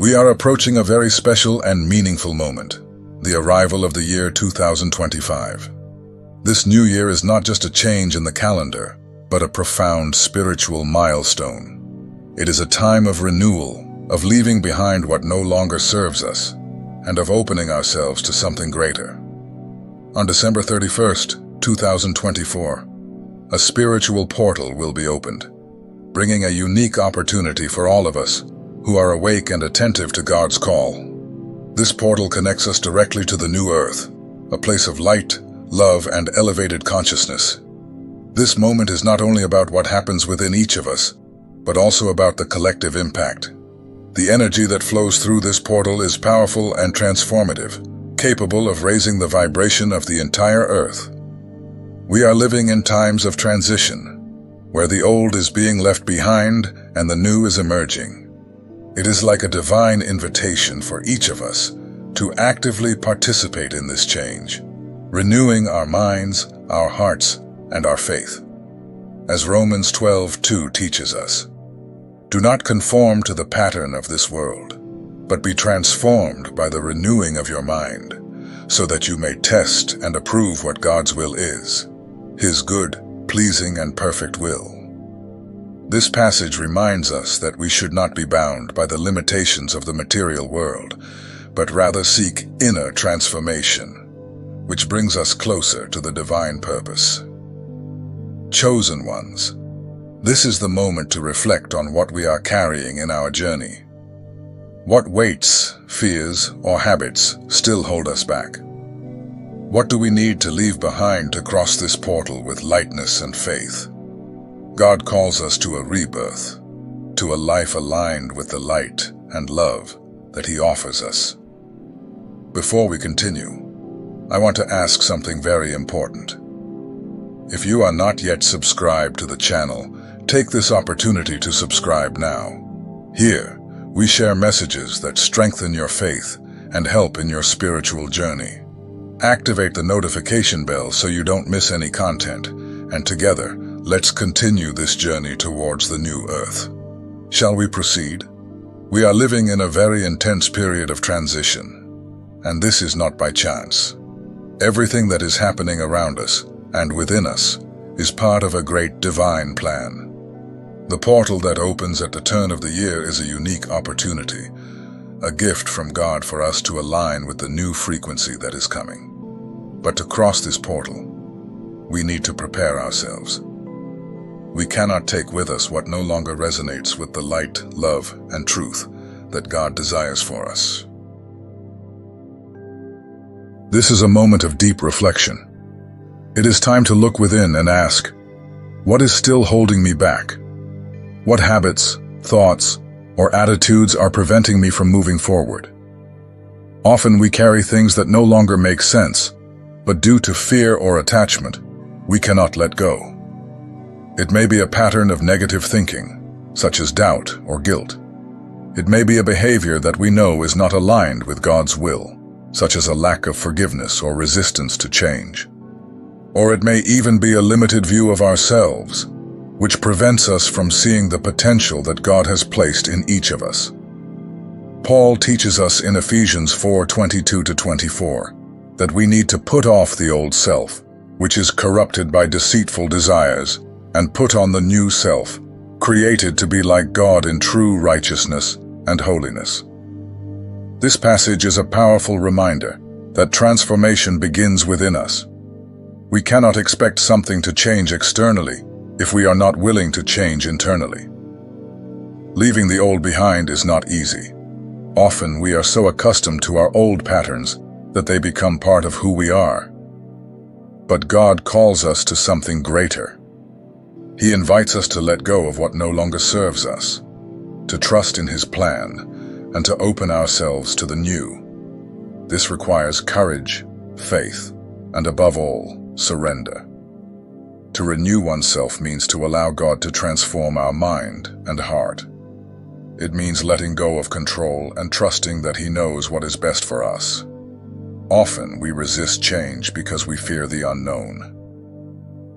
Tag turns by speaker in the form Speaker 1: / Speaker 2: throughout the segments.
Speaker 1: We are approaching a very special and meaningful moment, the arrival of the year 2025. This new year is not just a change in the calendar, but a profound spiritual milestone. It is a time of renewal, of leaving behind what no longer serves us, and of opening ourselves to something greater. On December 31st, 2024, a spiritual portal will be opened, bringing a unique opportunity for all of us who are awake and attentive to God's call. This portal connects us directly to the new earth, a place of light, love, and elevated consciousness. This moment is not only about what happens within each of us, but also about the collective impact. The energy that flows through this portal is powerful and transformative, capable of raising the vibration of the entire earth. We are living in times of transition, where the old is being left behind and the new is emerging. It is like a divine invitation for each of us to actively participate in this change, renewing our minds, our hearts, and our faith. As Romans 12:2 teaches us, "Do not conform to the pattern of this world, but be transformed by the renewing of your mind, so that you may test and approve what God's will is, His good, pleasing, and perfect will." This passage reminds us that we should not be bound by the limitations of the material world, but rather seek inner transformation, which brings us closer to the divine purpose. Chosen ones, this is the moment to reflect on what we are carrying in our journey. What weights, fears, or habits still hold us back? What do we need to leave behind to cross this portal with lightness and faith? God calls us to a rebirth, to a life aligned with the light and love that He offers us. Before we continue, I want to ask something very important. If you are not yet subscribed to the channel, take this opportunity to subscribe now. Here, we share messages that strengthen your faith and help in your spiritual journey. Activate the notification bell so you don't miss any content, and together, let's continue this journey towards the new earth. Shall we proceed? We are living in a very intense period of transition, and this is not by chance. Everything that is happening around us and within us is part of a great divine plan. The portal that opens at the turn of the year is a unique opportunity, a gift from God for us to align with the new frequency that is coming. But to cross this portal, we need to prepare ourselves. We cannot take with us what no longer resonates with the light, love, and truth that God desires for us. This is a moment of deep reflection. It is time to look within and ask, what is still holding me back? What habits, thoughts, or attitudes are preventing me from moving forward? Often we carry things that no longer make sense, but due to fear or attachment, we cannot let go. It may be a pattern of negative thinking, such as doubt or guilt. It may be a behavior that we know is not aligned with God's will, such as a lack of forgiveness or resistance to change. Or it may even be a limited view of ourselves, which prevents us from seeing the potential that God has placed in each of us. Paul teaches us in Ephesians 4:22-24 that we need to put off the old self, which is corrupted by deceitful desires, and put on the new self, created to be like God in true righteousness and holiness. This passage is a powerful reminder that transformation begins within us. We cannot expect something to change externally if we are not willing to change internally. Leaving the old behind is not easy. Often we are so accustomed to our old patterns that they become part of who we are. But God calls us to something greater. He invites us to let go of what no longer serves us, to trust in His plan, and to open ourselves to the new. This requires courage, faith, and above all, surrender. To renew oneself means to allow God to transform our mind and heart. It means letting go of control and trusting that He knows what is best for us. Often we resist change because we fear the unknown.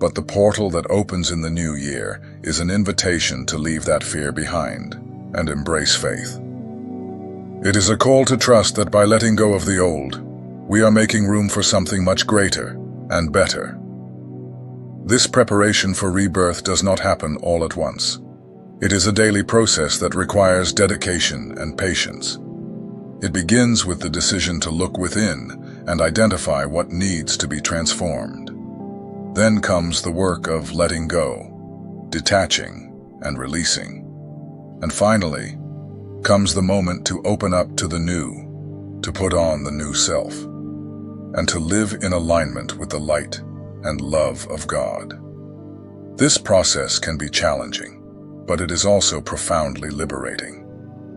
Speaker 1: But the portal that opens in the new year is an invitation to leave that fear behind and embrace faith. It is a call to trust that by letting go of the old, we are making room for something much greater and better. This preparation for rebirth does not happen all at once. It is a daily process that requires dedication and patience. It begins with the decision to look within and identify what needs to be transformed. Then comes the work of letting go, detaching, and releasing. And finally, comes the moment to open up to the new, to put on the new self, and to live in alignment with the light and love of God. This process can be challenging, but it is also profoundly liberating.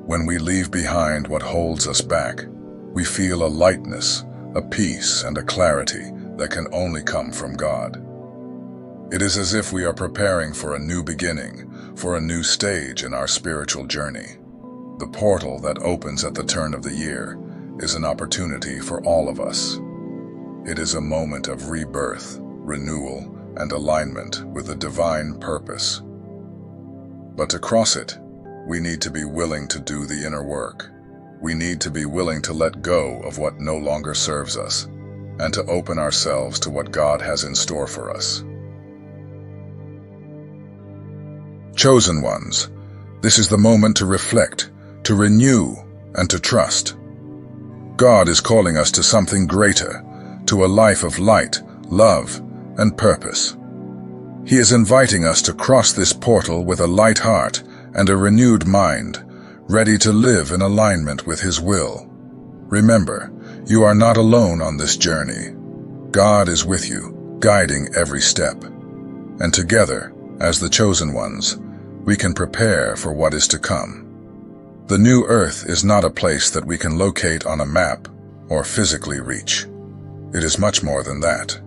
Speaker 1: When we leave behind what holds us back, we feel a lightness, a peace, and a clarity that can only come from God. It is as if we are preparing for a new beginning, for a new stage in our spiritual journey. The portal that opens at the turn of the year is an opportunity for all of us. It is a moment of rebirth, renewal, and alignment with a divine purpose. But to cross it, we need to be willing to do the inner work. We need to be willing to let go of what no longer serves us, and to open ourselves to what God has in store for us. Chosen ones, this is the moment to reflect, to renew, and to trust. God is calling us to something greater, to a life of light, love, and purpose. He is inviting us to cross this portal with a light heart and a renewed mind, ready to live in alignment with His will. Remember, you are not alone on this journey. God is with you, guiding every step. And together, as the chosen ones, we can prepare for what is to come. The new earth is not a place that we can locate on a map or physically reach. It is much more than that.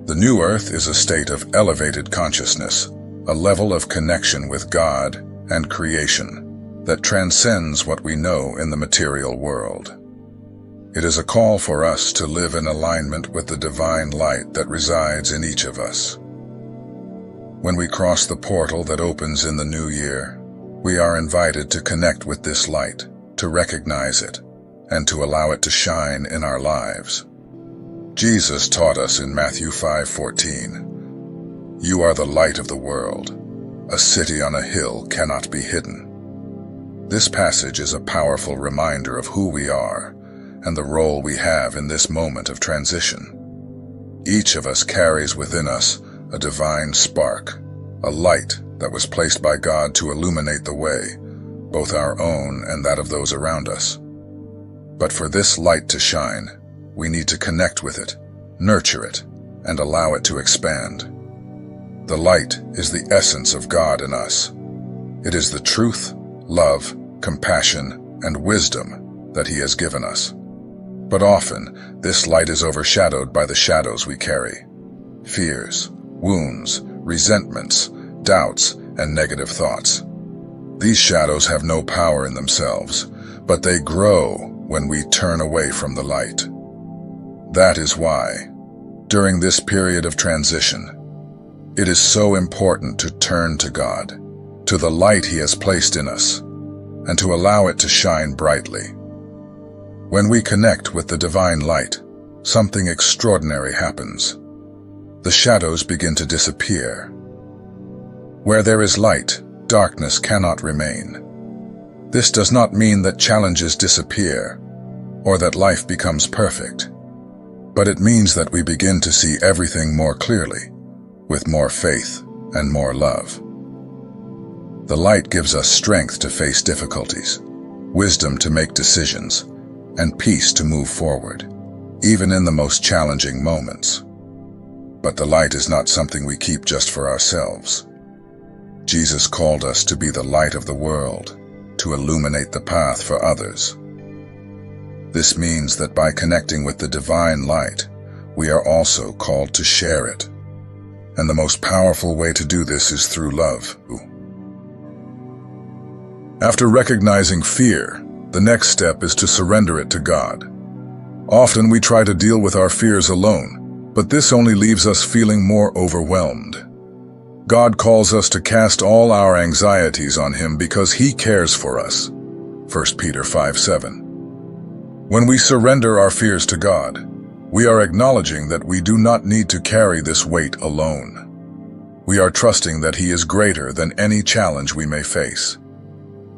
Speaker 1: The new earth is a state of elevated consciousness, a level of connection with God and creation that transcends what we know in the material world. It is a call for us to live in alignment with the divine light that resides in each of us. When we cross the portal that opens in the new year, we are invited to connect with this light, to recognize it, and to allow it to shine in our lives. Jesus taught us in Matthew 5:14, "You are the light of the world. A city on a hill cannot be hidden." This passage is a powerful reminder of who we are and the role we have in this moment of transition. Each of us carries within us a divine spark, a light that was placed by God to illuminate the way, both our own and that of those around us. But for this light to shine, we need to connect with it, nurture it, and allow it to expand. The light is the essence of God in us. It is the truth, love, compassion, and wisdom that He has given us. But often, this light is overshadowed by the shadows we carry: fears, wounds, resentments, doubts, and negative thoughts. These shadows have no power in themselves, but they grow when we turn away from the light. That is why, during this period of transition, it is so important to turn to God, to the light He has placed in us, and to allow it to shine brightly. When we connect with the divine light, something extraordinary happens. The shadows begin to disappear. Where there is light, darkness cannot remain. This does not mean that challenges disappear or that life becomes perfect, but it means that we begin to see everything more clearly, with more faith and more love. The light gives us strength to face difficulties, wisdom to make decisions, and peace to move forward, even in the most challenging moments. But the light is not something we keep just for ourselves. Jesus called us to be the light of the world, to illuminate the path for others. This means that by connecting with the divine light, we are also called to share it. And the most powerful way to do this is through love. After recognizing fear, the next step is to surrender it to God. Often we try to deal with our fears alone, but this only leaves us feeling more overwhelmed. God calls us to cast all our anxieties on Him because He cares for us. 1 Peter 5:7. When we surrender our fears to God, we are acknowledging that we do not need to carry this weight alone. We are trusting that He is greater than any challenge we may face.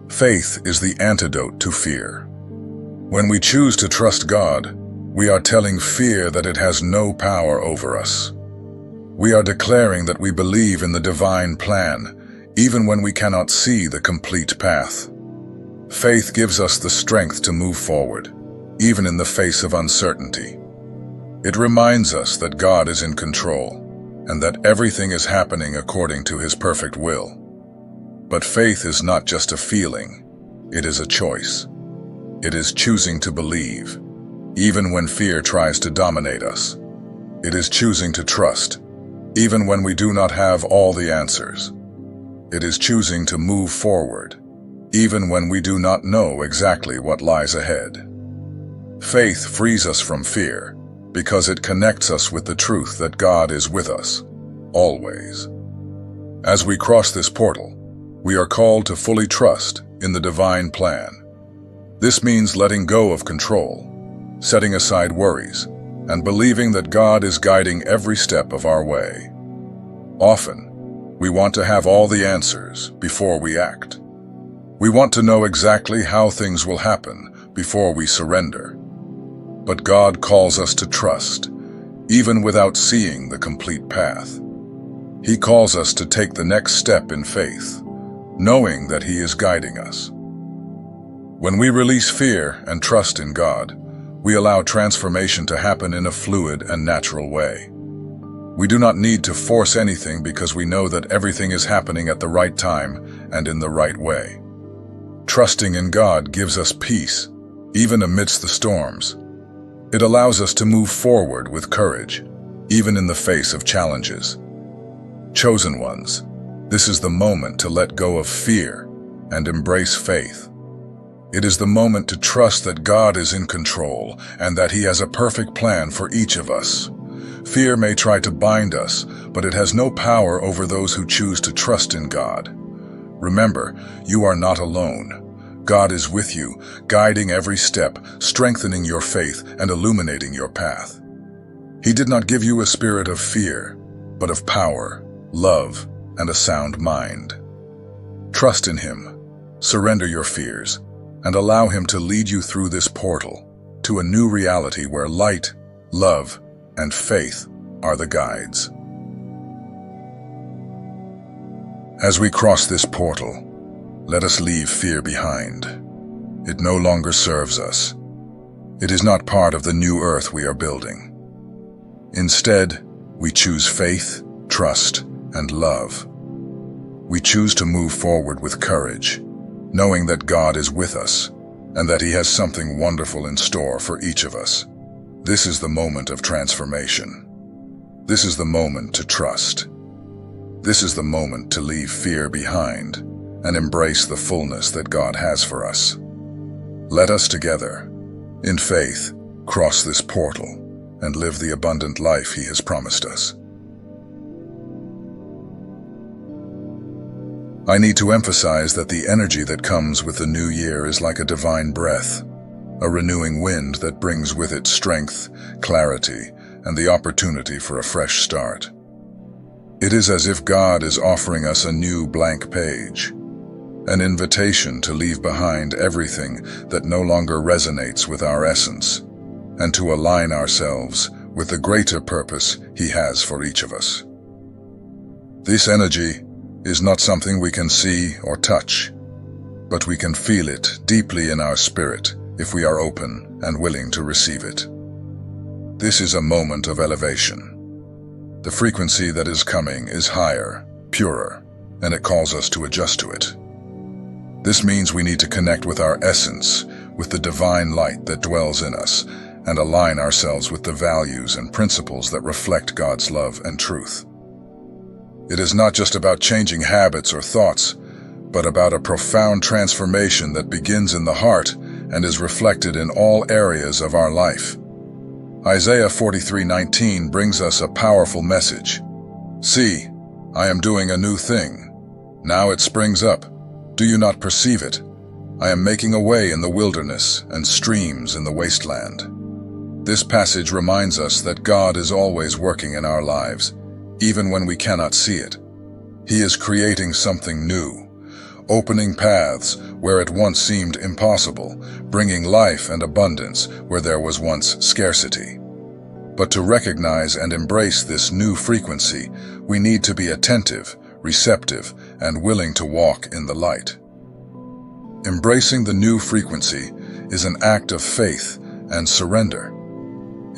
Speaker 1: Faith is the antidote to fear. When we choose to trust God, we are telling fear that it has no power over us. We are declaring that we believe in the divine plan, even when we cannot see the complete path. Faith gives us the strength to move forward, even in the face of uncertainty. It reminds us that God is in control, and that everything is happening according to His perfect will. But faith is not just a feeling, it is a choice. It is choosing to believe, even when fear tries to dominate us. It is choosing to trust, even when we do not have all the answers. It is choosing to move forward, even when we do not know exactly what lies ahead. Faith frees us from fear, because it connects us with the truth that God is with us, always. As we cross this portal, we are called to fully trust in the divine plan. This means letting go of control, setting aside worries, and believing that God is guiding every step of our way. Often, we want to have all the answers before we act. We want to know exactly how things will happen before we surrender. But God calls us to trust, even without seeing the complete path. He calls us to take the next step in faith, knowing that He is guiding us. When we release fear and trust in God, we allow transformation to happen in a fluid and natural way. We do not need to force anything because we know that everything is happening at the right time and in the right way. Trusting in God gives us peace, even amidst the storms. It allows us to move forward with courage, even in the face of challenges. Chosen ones, this is the moment to let go of fear and embrace faith. It is the moment to trust that God is in control and that He has a perfect plan for each of us. Fear may try to bind us, but it has no power over those who choose to trust in God. Remember, you are not alone. God is with you, guiding every step, strengthening your faith, and illuminating your path. He did not give you a spirit of fear, but of power, love, and a sound mind. Trust in Him, surrender your fears, and allow Him to lead you through this portal to a new reality where light, love, and faith are the guides. As we cross this portal, let us leave fear behind. It no longer serves us. It is not part of the new earth we are building. Instead, we choose faith, trust, and love. We choose to move forward with courage, knowing that God is with us and that He has something wonderful in store for each of us. This is the moment of transformation. This is the moment to trust. This is the moment to leave fear behind and embrace the fullness that God has for us. Let us together, in faith, cross this portal and live the abundant life He has promised us. I need to emphasize that the energy that comes with the new year is like a divine breath, a renewing wind that brings with it strength, clarity, and the opportunity for a fresh start. It is as if God is offering us a new blank page, an invitation to leave behind everything that no longer resonates with our essence, and to align ourselves with the greater purpose He has for each of us. This energy is not something we can see or touch, but we can feel it deeply in our spirit if we are open and willing to receive it. This is a moment of elevation. The frequency that is coming is higher, purer, and it calls us to adjust to it. This means we need to connect with our essence, with the divine light that dwells in us, and align ourselves with the values and principles that reflect God's love and truth. It is not just about changing habits or thoughts, but about a profound transformation that begins in the heart and is reflected in all areas of our life. Isaiah 43:19 brings us a powerful message. See, I am doing a new thing. Now it springs up. Do you not perceive it? I am making a way in the wilderness and streams in the wasteland. This passage reminds us that God is always working in our lives, even when we cannot see it. He is creating something new, opening paths where it once seemed impossible, bringing life and abundance where there was once scarcity. But to recognize and embrace this new frequency, we need to be attentive, receptive, and willing to walk in the light. Embracing the new frequency is an act of faith and surrender.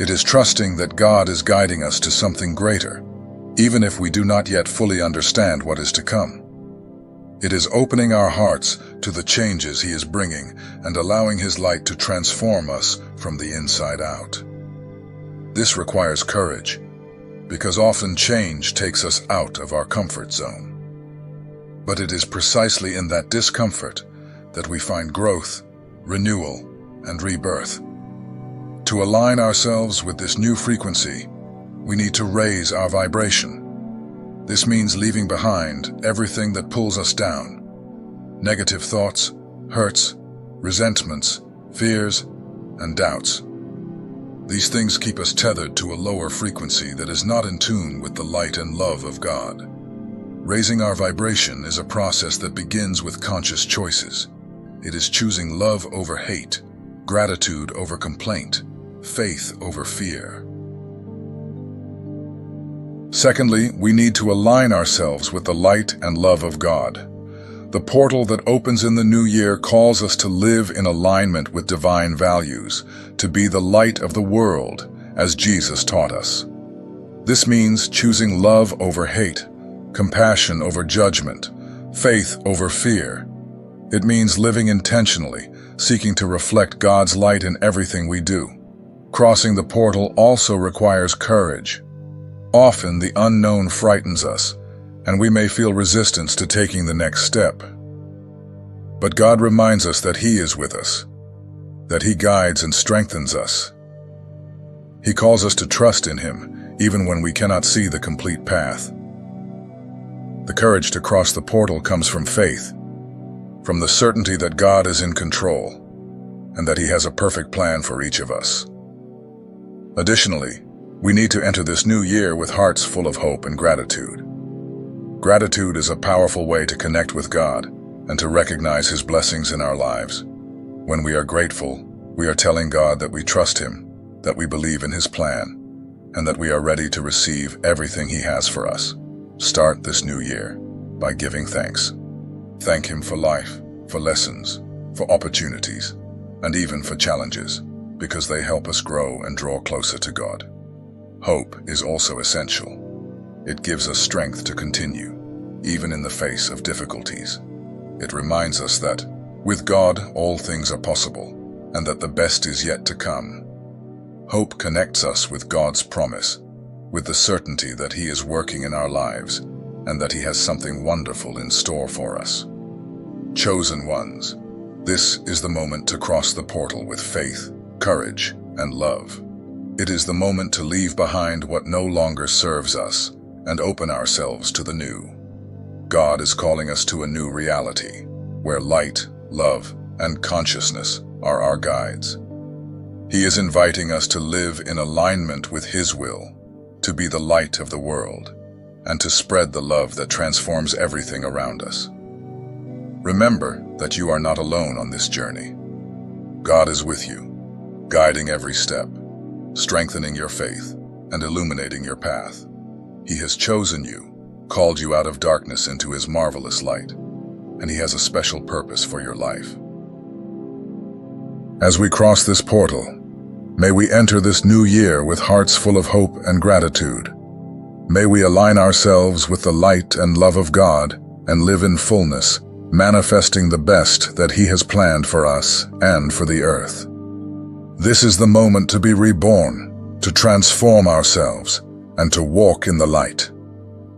Speaker 1: It is trusting that God is guiding us to something greater, even if we do not yet fully understand what is to come. It is opening our hearts to the changes He is bringing and allowing His light to transform us from the inside out. This requires courage, because often change takes us out of our comfort zone. But it is precisely in that discomfort that we find growth, renewal, and rebirth. To align ourselves with this new frequency, we need to raise our vibration. This means leaving behind everything that pulls us down: negative thoughts, hurts, resentments, fears, and doubts. These things keep us tethered to a lower frequency that is not in tune with the light and love of God. Raising our vibration is a process that begins with conscious choices. It is choosing love over hate, gratitude over complaint, faith over fear. Secondly, we need to align ourselves with the light and love of God. The portal that opens in the new year calls us to live in alignment with divine values, to be the light of the world, as Jesus taught us. This means choosing love over hate, compassion over judgment, faith over fear. It means living intentionally, seeking to reflect God's light in everything we do. Crossing the portal also requires courage. Often the unknown frightens us, and we may feel resistance to taking the next step. But God reminds us that He is with us, that He guides and strengthens us. He calls us to trust in Him, even when we cannot see the complete path. The courage to cross the portal comes from faith, from the certainty that God is in control, and that He has a perfect plan for each of us. Additionally, we need to enter this new year with hearts full of hope and gratitude. Gratitude is a powerful way to connect with God and to recognize His blessings in our lives. When we are grateful, we are telling God that we trust Him, that we believe in His plan, and that we are ready to receive everything He has for us. Start this new year by giving thanks. Thank Him for life, for lessons, for opportunities, and even for challenges, because they help us grow and draw closer to God. Hope is also essential. It gives us strength to continue, even in the face of difficulties. It reminds us that, with God, all things are possible, and that the best is yet to come. Hope connects us with God's promise, with the certainty that He is working in our lives, and that He has something wonderful in store for us. Chosen ones, this is the moment to cross the portal with faith, courage, and love. It is the moment to leave behind what no longer serves us and open ourselves to the new. God is calling us to a new reality, where light, love, and consciousness are our guides. He is inviting us to live in alignment with His will, to be the light of the world, and to spread the love that transforms everything around us. Remember that you are not alone on this journey. God is with you, guiding every step, strengthening your faith, and illuminating your path. He has chosen you, called you out of darkness into His marvelous light, and He has a special purpose for your life. As we cross this portal, may we enter this new year with hearts full of hope and gratitude. May we align ourselves with the light and love of God and live in fullness, manifesting the best that He has planned for us and for the earth. This is the moment to be reborn, to transform ourselves, and to walk in the light.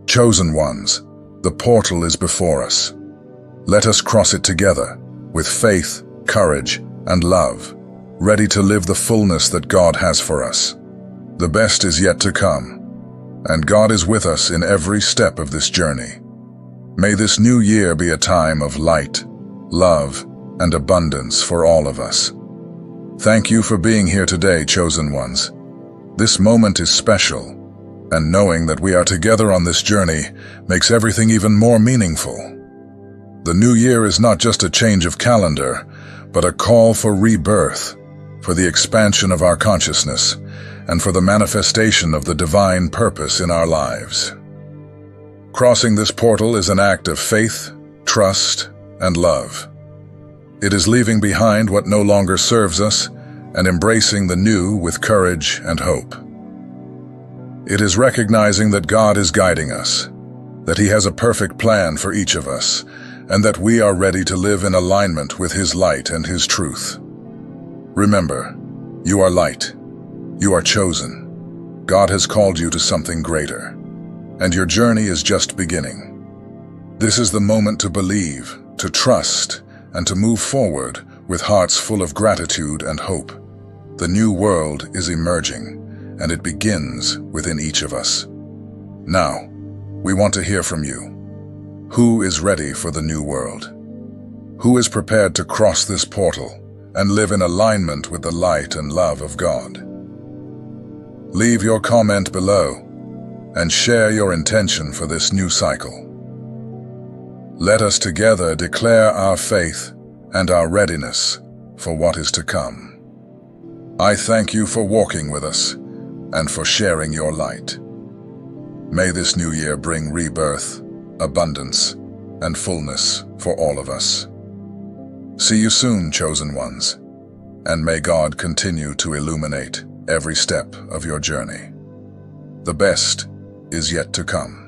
Speaker 1: Chosen ones, the portal is before us. Let us cross it together, with faith, courage, and love, ready to live the fullness that God has for us. The best is yet to come, and God is with us in every step of this journey. May this new year be a time of light, love, and abundance for all of us. Thank you for being here today, chosen ones. This moment is special, and knowing that we are together on this journey makes everything even more meaningful. The new year is not just a change of calendar, but a call for rebirth, for the expansion of our consciousness, and for the manifestation of the divine purpose in our lives. Crossing this portal is an act of faith, trust, and love. It is leaving behind what no longer serves us and embracing the new with courage and hope. It is recognizing that God is guiding us, that He has a perfect plan for each of us, and that we are ready to live in alignment with His light and His truth. Remember, you are light. You are chosen. God has called you to something greater, and your journey is just beginning. This is the moment to believe, to trust, and to move forward with hearts full of gratitude and hope. The new world is emerging, and it begins within each of us. Now, we want to hear from you. Who is ready for the new world? Who is prepared to cross this portal and live in alignment with the light and love of God? Leave your comment below and share your intention for this new cycle. Let us together declare our faith and our readiness for what is to come. I thank you for walking with us and for sharing your light. May this new year bring rebirth, abundance, and fullness for all of us. See you soon, chosen ones, and may God continue to illuminate every step of your journey. The best is yet to come.